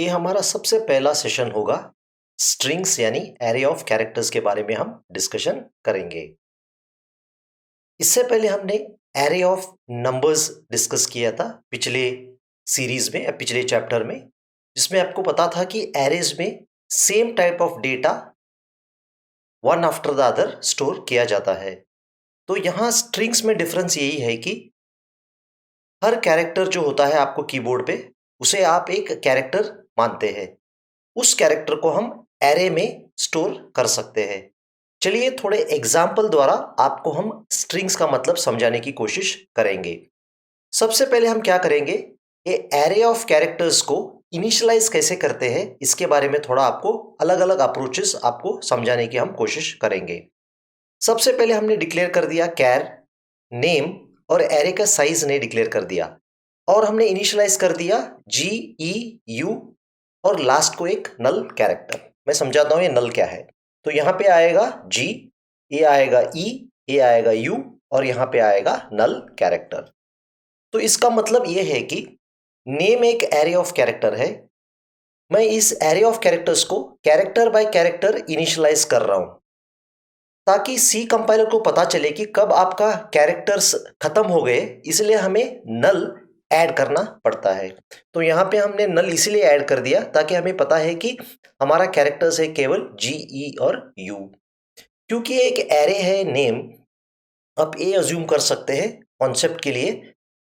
ये हमारा सबसे पहला सेशन होगा। स्ट्रिंग्स यानी एरे ऑफ कैरेक्टर्स के बारे में हम डिस्कशन करेंगे। इससे पहले हमने एरे ऑफ नंबर्स डिस्कस किया था पिछले सीरीज में या पिछले चैप्टर में, जिसमें आपको पता था कि एरेज में same type of data one after the other store किया जाता है। तो यहाँ स्ट्रिंग्स में डिफरेंस यही है कि हर कैरेक्टर जो होता है आपको कीबोर्ड पे, उसे आप एक कैरेक्टर मानते हैं। उस कैरेक्टर को हम एरे में स्टोर कर सकते हैं। चलिए थोड़े एग्जाम्पल द्वारा आपको हम स्ट्रिंग्स का मतलब समझाने की कोशिश करेंगे। सबसे पहले हम क्या करेंगे, ये एरे ऑफ कैरेक्टर्स को इनिशियलाइज कैसे करते हैं इसके बारे में थोड़ा आपको अलग अलग अप्रोचेस आपको समझाने की हम कोशिश करेंगे। सबसे पहले हमने डिक्लेयर कर दिया कैर नेम और एरे का साइज ने डिक्लेयर कर दिया, और हमने इनिशियलाइज कर दिया GEU और लास्ट को एक नल कैरेक्टर। मैं समझाता हूं ये नल क्या है। तो यहाँ पे आएगा G, ये आएगा E, ये आएगा U और यहाँ पे आएगा नल कैरेक्टर। तो इसका मतलब ये है कि नेम एक एरे ऑफ कैरेक्टर है। मैं इस एरे ऑफ कैरेक्टर्स को कैरेक्टर बाय कैरेक्टर इनिशियलाइज कर रहा हूं, ताकि सी कंपाइलर को पता चले कि कब आपका कैरेक्टर्स खत्म हो गए, इसलिए हमें नल ऐड करना पड़ता है। तो यहाँ पे हमने नल इसीलिए ऐड कर दिया ताकि हमें पता है कि हमारा कैरेक्टर्स है केवल GE और U। क्योंकि एक एरे है नेम, आप ये अज्यूम कर सकते हैं कॉन्सेप्ट के लिए,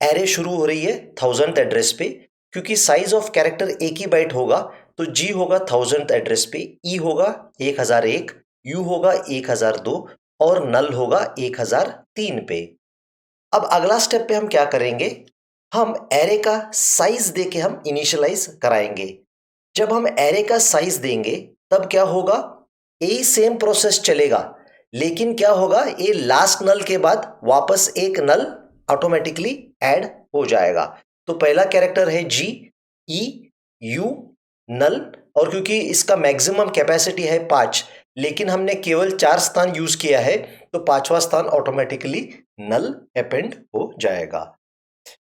एरे शुरू हो रही है 1000th एड्रेस पे। क्योंकि साइज ऑफ कैरेक्टर एक ही बाइट होगा, तो G होगा 1000th एड्रेस पे, E होगा 1001, U होगा 1002 और नल होगा 1003 पे। अब अगला स्टेप पे हम क्या करेंगे, हम एरे का साइज देके हम इनिशियलाइज कराएंगे। जब हम एरे का साइज देंगे तब क्या होगा, यही सेम प्रोसेस चलेगा, लेकिन क्या होगा, ये लास्ट नल के बाद वापस एक नल ऑटोमेटिकली ऐड हो जाएगा। तो पहला कैरेक्टर है GEU नल, और क्योंकि इसका मैक्सिमम कैपेसिटी है 5, लेकिन हमने केवल 4 स्थान यूज किया है, तो 5वां स्थान ऑटोमेटिकली नल अपेंड हो जाएगा।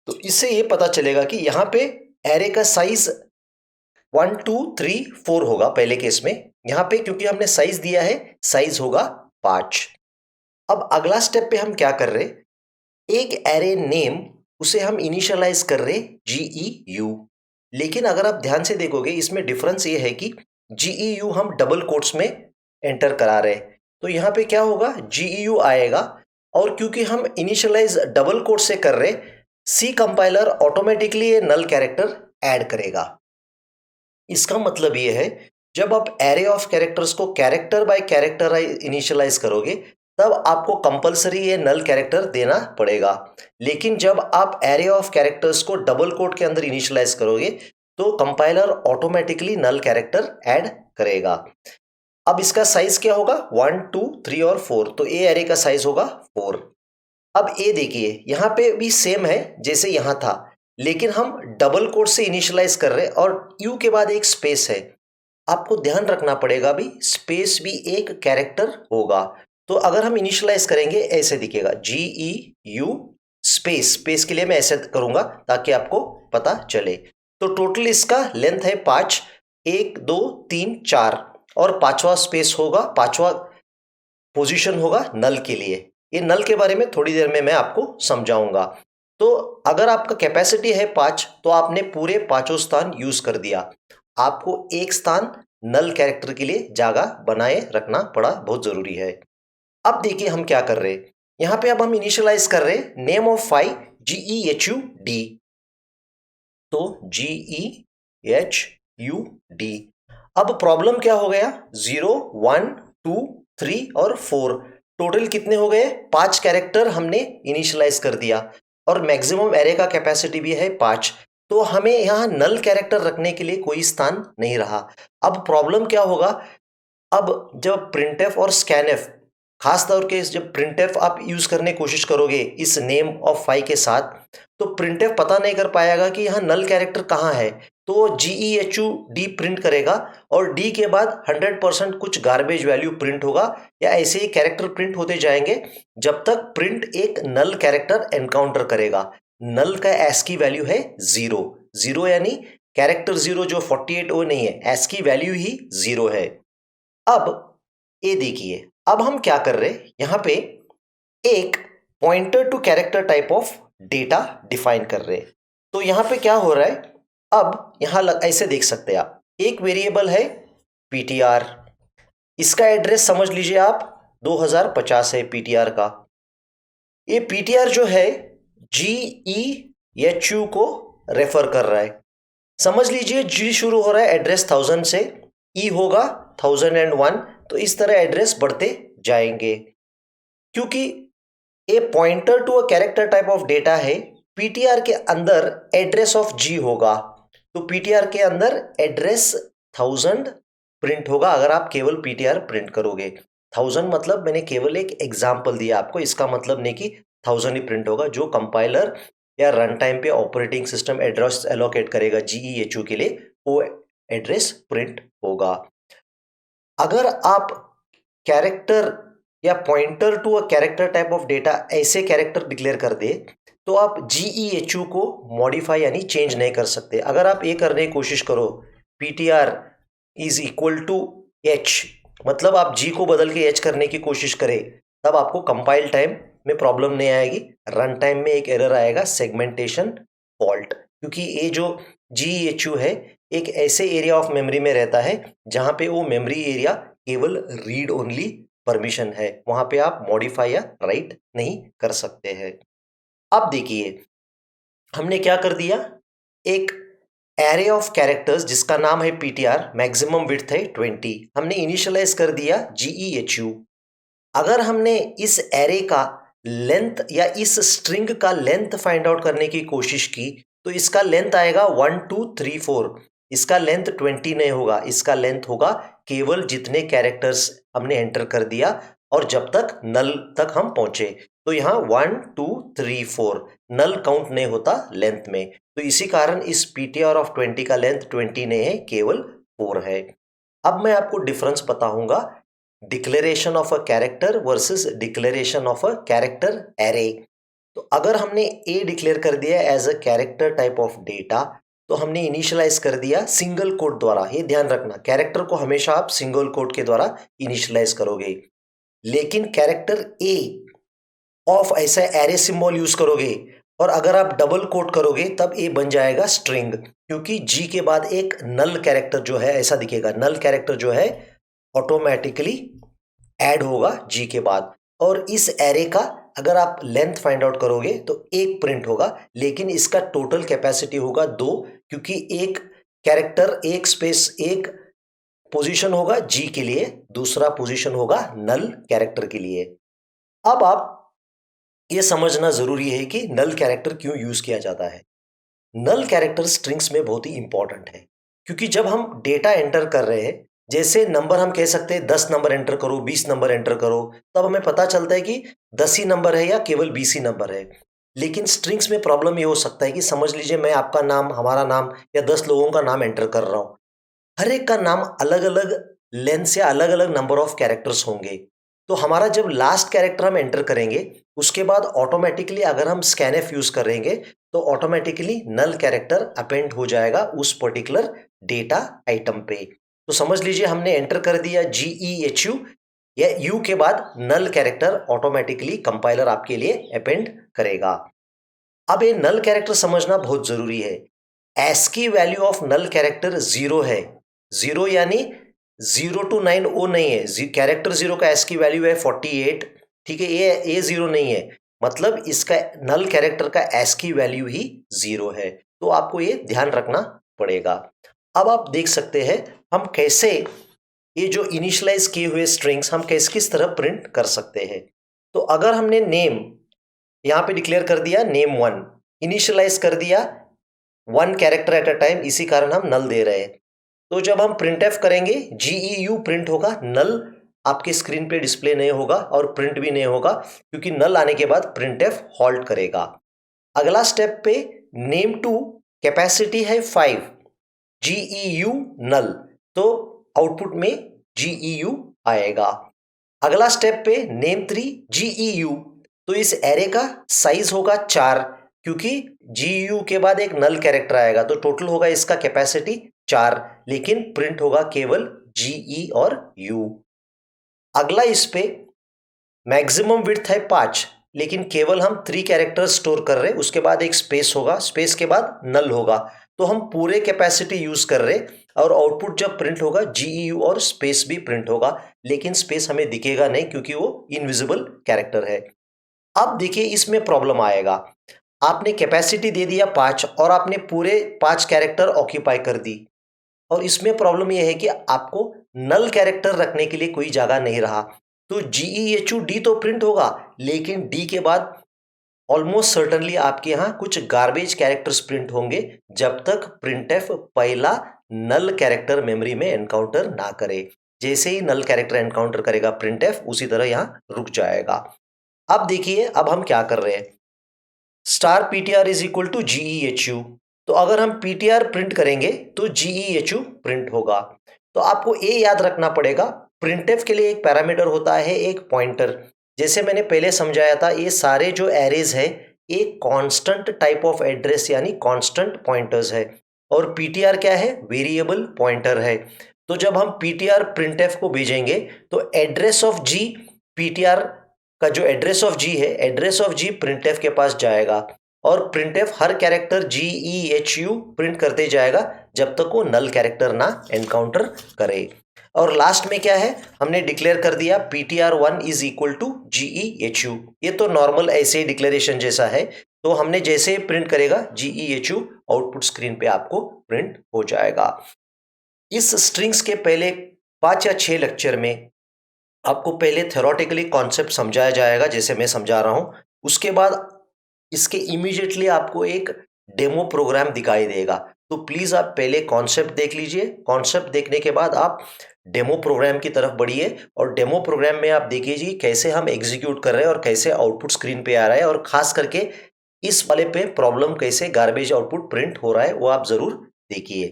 तो इससे ये पता चलेगा कि यहाँ पे एरे का साइज 1 2 3 4 होगा पहले केस में। यहाँ पे क्योंकि हमने साइज दिया है, साइज होगा 5। अब अगला स्टेप पे हम क्या कर रहे, एक एरे नेम उसे हम इनिशियलाइज कर रहे GEU। लेकिन अगर आप ध्यान से देखोगे इसमें डिफरेंस ये है कि GEU हम डबल कोट्स में एंटर करा रहे, तो यहाँ पे क्या होगा, GEU आएगा, और क्योंकि हम इनिशियलाइज डबल कोट से कर रहे, सी कंपाइलर ऑटोमेटिकली ये नल कैरेक्टर ऐड करेगा। इसका मतलब ये है, जब आप एरे ऑफ कैरेक्टर्स को कैरेक्टर बाय कैरेक्टर इनिशियलाइज करोगे, तब आपको कंपलसरी ये नल कैरेक्टर देना पड़ेगा। लेकिन जब आप एरे ऑफ कैरेक्टर्स को डबल कोट के अंदर इनिशियलाइज करोगे, तो compiler automatically null character add करेगा। अब इसका साइज क्या होगा, 1 2 3 और 4, तो ए एरे का साइज होगा 4। अब ए देखिए यहाँ पे भी सेम है जैसे यहाँ था, लेकिन हम डबल कोट से इनिशियलाइज कर रहे हैं और यू के बाद एक स्पेस है। आपको ध्यान रखना पड़ेगा भी, स्पेस भी एक कैरेक्टर होगा। तो अगर हम इनिशियलाइज करेंगे ऐसे दिखेगा GEU स्पेस, स्पेस के लिए मैं ऐसे करूंगा ताकि आपको पता चले। तो टोटल इसका लेंथ है 5, 1 2 3 4, और 5वां स्पेस होगा, 5वां पोजीशन होगा नल के लिए। ये नल के बारे में थोड़ी देर में मैं आपको समझाऊंगा। तो अगर आपका कैपेसिटी है 5, तो आपने पूरे 5 स्थान यूज कर दिया। आपको एक स्थान नल कैरेक्टर के लिए जगह बनाए रखना पड़ा, बहुत जरूरी है। अब देखिए हम क्या कर रहे, यहां पे अब हम इनिशियलाइज कर रहे नेम ऑफ फाइल GEHUD। तो GEHUD। अब प्रॉब्लम क्या हो गया, 0 1 2 3 और 4, टोटल कितने हो गए, 5 कैरेक्टर हमने इनिशियलाइज कर दिया, और मैक्सिमम एरे का कैपेसिटी भी है 5। तो हमें यहाँ नल कैरेक्टर रखने के लिए कोई स्थान नहीं रहा। अब प्रॉब्लम क्या होगा, अब जब printf और scanf, खास तौर के जब printf आप यूज करने की कोशिश करोगे इस नेम ऑफ फाइल के साथ, तो printf पता नहीं कर पाएगा कि यहाँ नल कैरेक्टर कहाँ है। तो GEHUD प्रिंट करेगा, और D के बाद 100% कुछ गार्बेज वैल्यू प्रिंट होगा, या ऐसे ही कैरेक्टर प्रिंट होते जाएंगे जब तक प्रिंट एक नल कैरेक्टर एनकाउंटर करेगा। नल का ASCII वैल्यू है 0, 0 यानी कैरेक्टर 0 जो 48 वो नहीं है, एस की वैल्यू ही 0 है। अब ये देखिए, अब हम क्या कर रहे हैं, यहां पे एक pointer to character type of data define कर रहे हैं। तो यहां पे क्या हो रहा है, अब यहां ऐसे देख सकते हैं आप, एक वेरिएबल है पीटीआर, इसका एड्रेस समझ लीजिए आप 2050 है पीटीआर का। ये पीटीआर जो है GEHU को रेफर कर रहा है। समझ लीजिए जी शुरू हो रहा है एड्रेस 1000 से, ई होगा 1001, तो इस तरह एड्रेस बढ़ते जाएंगे। क्योंकि a pointer to a character type of data है, पीटीआर के अंदर एड्रेस ऑफ जी होगा, तो पीटीआर के अंदर एड्रेस 1000 प्रिंट होगा अगर आप केवल पीटीआर प्रिंट करोगे। 1000 मतलब मैंने केवल एक एग्जांपल दिया आपको, इसका मतलब नहीं कि 1000 ही प्रिंट होगा। जो कंपाइलर या रन टाइम पे ऑपरेटिंग सिस्टम एड्रेस एलोकेट करेगा GEHU के लिए, वो एड्रेस प्रिंट होगा। अगर आप कैरेक्टर या pointer to a character type of data ऐसे कैरेक्टर डिक्लेयर कर दे, तो आप GEHU को मॉडिफाई यानी चेंज नहीं कर सकते। अगर आप ये करने की कोशिश करो PTR is equal to H, मतलब आप G को बदल के H करने की कोशिश करें, तब आपको कंपाइल टाइम में प्रॉब्लम नहीं आएगी, रन टाइम में एक एरर आएगा, सेगमेंटेशन फॉल्ट। क्योंकि ये जो GEHU है एक ऐसे एरिया ऑफ मेमोरी में रहता है जहां पे वो मेमोरी एरिया केवल रीड ओनली परमिशन है, वहां पे आप मॉडिफाई या राइट नहीं कर सकते हैं। अब देखिए हमने क्या कर दिया, एक एरे ऑफ कैरेक्टर्स जिसका नाम है पीटीआर, मैक्सिमम विड्थ है 20, हमने इनिशियलाइज कर दिया GEHU। अगर हमने इस एरे का लेंथ या इस स्ट्रिंग का लेंथ फाइंड आउट करने की कोशिश की, तो इसका लेंथ आएगा 1 2 3 4, इसका लेंथ 20 नहीं होगा, इसका लेंथ होगा केवल जितने कैरेक्टर्स हमने एंटर कर दिया और जब तक नल तक हम पहुंचे। तो यहाँ 1 2 3 4 नल काउंट नहीं होता लेंथ में, तो इसी कारण इस पीटीआर ऑफ 20 का लेंथ 20 नहीं है, केवल 4 है। अब मैं आपको डिफरेंस बताऊंगा declaration of a character versus declaration of a character array. तो अगर हमने ए डिक्लेयर कर दिया as a character type of data, तो हमने इनिशियलाइज कर दिया सिंगल कोट द्वारा। ये ध्यान रखना, कैरेक्टर को हमेशा आप सिंगल कोट के द्वारा इनिशियलाइज करोगे, लेकिन कैरेक्टर ए ऑफ ऐसा एरे सिंबल यूज करोगे, और अगर आप डबल कोट करोगे तब ए बन जाएगा स्ट्रिंग, क्योंकि जी के बाद एक नल कैरेक्टर जो है ऐसा दिखेगा, नल कैरेक्टर जो है ऑटोमेटिकली ऐड होगा जी के बाद। और इस एरे का अगर आप लेंथ फाइंड आउट करोगे तो एक प्रिंट होगा, लेकिन इसका टोटल कैपेसिटी होगा 2, क्योंकि एक कैरेक्टर एक स्पेस एक पोजीशन होगा जी के लिए, दूसरा पोजीशन होगा नल कैरेक्टर के लिए। अब आप ये समझना जरूरी है कि नल कैरेक्टर क्यों यूज किया जाता है। नल कैरेक्टर स्ट्रिंग्स में बहुत ही इंपॉर्टेंट है, क्योंकि जब हम डेटा एंटर कर रहे हैं, जैसे नंबर हम कह सकते हैं 10 नंबर एंटर करो, 20 नंबर एंटर करो, तब हमें पता चलता है कि 10 ही नंबर है या केवल 20 ही नंबर है। लेकिन स्ट्रिंग्स में प्रॉब्लम ये हो सकता है कि समझ लीजिए मैं आपका नाम, हमारा नाम या 10 लोगों का नाम एंटर कर रहा हूं, हर एक का नाम अलग अलग लेंथ से अलग अलग नंबर ऑफ कैरेक्टर्स होंगे। तो हमारा जब लास्ट कैरेक्टर हम एंटर करेंगे, उसके बाद ऑटोमेटिकली अगर हम स्कैनएफ यूज करेंगे तो ऑटोमेटिकली नल कैरेक्टर अपेंड हो जाएगा उस पर्टिकुलर डेटा आइटम पे। तो समझ लीजिए हमने एंटर कर दिया GEHU, या यू के बाद नल कैरेक्टर ऑटोमेटिकली कंपाइलर आपके लिए अपेंड करेगा। अब ये नल कैरेक्टर समझना बहुत जरूरी है। ASCII value of null character 0 है, 0 यानी 0 to 9 वो नहीं है, कैरेक्टर 0 का ASCII वैल्यू है 48, ठीक है, ये 0 नहीं है, मतलब इसका नल कैरेक्टर का ASCII वैल्यू ही 0 है। तो आपको ये ध्यान रखना पड़ेगा। अब आप देख सकते हैं हम कैसे ये जो इनिशियलाइज किए हुए स्ट्रिंग्स हम कैसे किस तरह प्रिंट कर सकते हैं। तो अगर हमने नेम यहां पे डिक्लेयर कर दिया नेम 1, इनिशियलाइज कर दिया 1 कैरेक्टर एट अ टाइम, इसी कारण हम नल दे रहे हैं। तो जब हम प्रिंट एफ करेंगे GEU प्रिंट होगा, नल आपके स्क्रीन पे डिस्प्ले नहीं होगा और प्रिंट भी नहीं होगा, क्योंकि नल आने के बाद प्रिंट एफ हॉल्ट करेगा। अगला स्टेप पे नेम 2 कैपेसिटी है 5, GEU नल, तो आउटपुट में GEU आएगा। अगला स्टेप पे नेम 3 GEU, तो इस एरे का साइज होगा 4, क्योंकि GU के बाद एक नल कैरेक्टर आएगा तो टोटल होगा इसका कैपेसिटी 4, लेकिन प्रिंट होगा केवल GE और U। अगला इस पे मैक्सिमम विड्थ है 5, लेकिन केवल हम 3 कैरेक्टर स्टोर कर रहे हैं, उसके बाद एक स्पेस होगा, स्पेस के बाद नल होगा, तो हम पूरे कैपेसिटी यूज कर रहे और आउटपुट जब प्रिंट होगा GEU और स्पेस भी प्रिंट होगा, लेकिन स्पेस हमें दिखेगा नहीं क्योंकि वो इनविजिबल कैरेक्टर है। अब देखिए इसमें प्रॉब्लम आएगा, आपने कैपेसिटी दे दिया 5 और आपने पूरे 5 कैरेक्टर ऑक्यूपाई कर दी, और इसमें प्रॉब्लम यह है कि आपको नल कैरेक्टर रखने के लिए कोई जगह नहीं रहा, तो GEHU D तो प्रिंट होगा, लेकिन D के बाद ऑलमोस्ट सर्टनली आपके यहाँ कुछ गार्बेज कैरेक्टर्स प्रिंट होंगे जब तक प्रिंटफ पहला नल कैरेक्टर मेमोरी में एनकाउंटर ना करे। जैसे ही नल कैरेक्टर एनकाउंटर करेगा प्रिंटफ उसी तरह यहाँ रुक जाएगा। अब देखिए अब हम क्या कर रहे हैं, star PTR is equal to GEHU, तो अगर हम PTR प्रिंट करेंगे तो GEHU प्रिंट होगा। तो आपको ये याद रखना पड़ेगा, प्रिंटफ के लिए एक पैरामीटर होता है एक पॉइंटर, जैसे मैंने पहले समझाया था ये सारे जो एरेज है एक कांस्टेंट टाइप ऑफ एड्रेस यानी कांस्टेंट पॉइंटर्स है, और PTR क्या है, वेरिएबल पॉइंटर है। तो जब हम PTR प्रिंटफ को भेजेंगे तो एड्रेस ऑफ G PTR का जो एड्रेस ऑफ G है, एड्रेस ऑफ G प्रिंटफ के पास जाएगा, और प्रिंटफ हर कैरेक्टर GEHU प्रिंट करते जाएगा जब तक वो नल कैरेक्टर ना एनकाउंटर करे। और लास्ट में क्या है, हमने डिक्लेयर कर दिया PTR1 is equal to GEHU। ये तो नॉर्मल ऐसे ही डिक्लेरेशन जैसा है, तो हमने जैसे ही प्रिंट करेगा GEHU आउटपुट स्क्रीन पे आपको प्रिंट हो जाएगा। इस स्ट्रिंग्स के पहले 5 या 6 लेक्चर में आपको पहले थ्योरेटिकली कॉन्सेप्ट समझाया जाएगा जैसे मैं समझा रहा हूं, उसके बाद इसके इमीडिएटली आपको एक डेमो प्रोग्राम दिखाई देगा। तो प्लीज आप पहले कॉन्सेप्ट देख लीजिए, कॉन्सेप्ट देखने के बाद आप डेमो प्रोग्राम की तरफ बढ़िए, और डेमो प्रोग्राम में आप देखिए जी कैसे हम एग्जीक्यूट कर रहे हैं और कैसे आउटपुट स्क्रीन पे आ रहा है, और खास करके इस वाले पे प्रॉब्लम कैसे गार्बेज आउटपुट प्रिंट हो रहा है वो आप जरूर देखिए।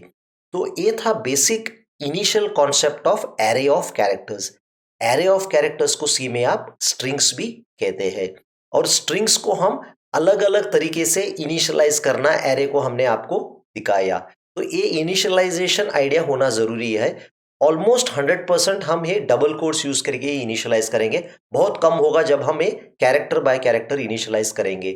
तो ये था basic initial concept of array of characters. Array of characters को सी में आप स्ट्रिंग्स भी कहते हैं, और स्ट्रिंग्स को हम अलग अलग तरीके से इनिशियलाइज करना एरे को हमने आपको दिखाया। तो ये इनिशियलाइजेशन आइडिया होना जरूरी है। ऑलमोस्ट 100% हम ये डबल कोट्स यूज करके इनिशियलाइज करेंगे, बहुत कम होगा जब हम ये कैरेक्टर बाय कैरेक्टर इनिशियलाइज करेंगे।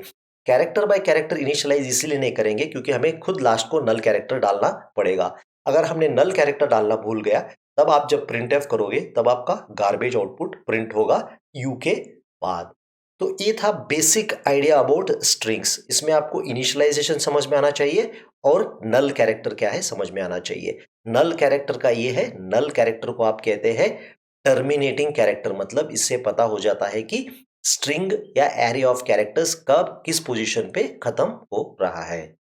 कैरेक्टर बाय कैरेक्टर इनिशियलाइज इसीलिए नहीं करेंगे क्योंकि हमें खुद लास्ट को नल कैरेक्टर डालना पड़ेगा। अगर हमने नल कैरेक्टर डालना भूल गया तब आप जब प्रिंटफ करोगे तब आपका गार्बेज आउटपुट प्रिंट होगा यू के बाद। तो ये था बेसिक आइडिया अबाउट स्ट्रिंग्स। इसमें आपको इनिशियलाइजेशन समझ में आना चाहिए और नल कैरेक्टर क्या है समझ में आना चाहिए। नल कैरेक्टर का ये है, नल कैरेक्टर को आप कहते हैं टर्मिनेटिंग कैरेक्टर, मतलब इससे पता हो जाता है कि स्ट्रिंग या एरे ऑफ कैरेक्टर्स कब किस पोजीशन पे खत्म हो रहा है।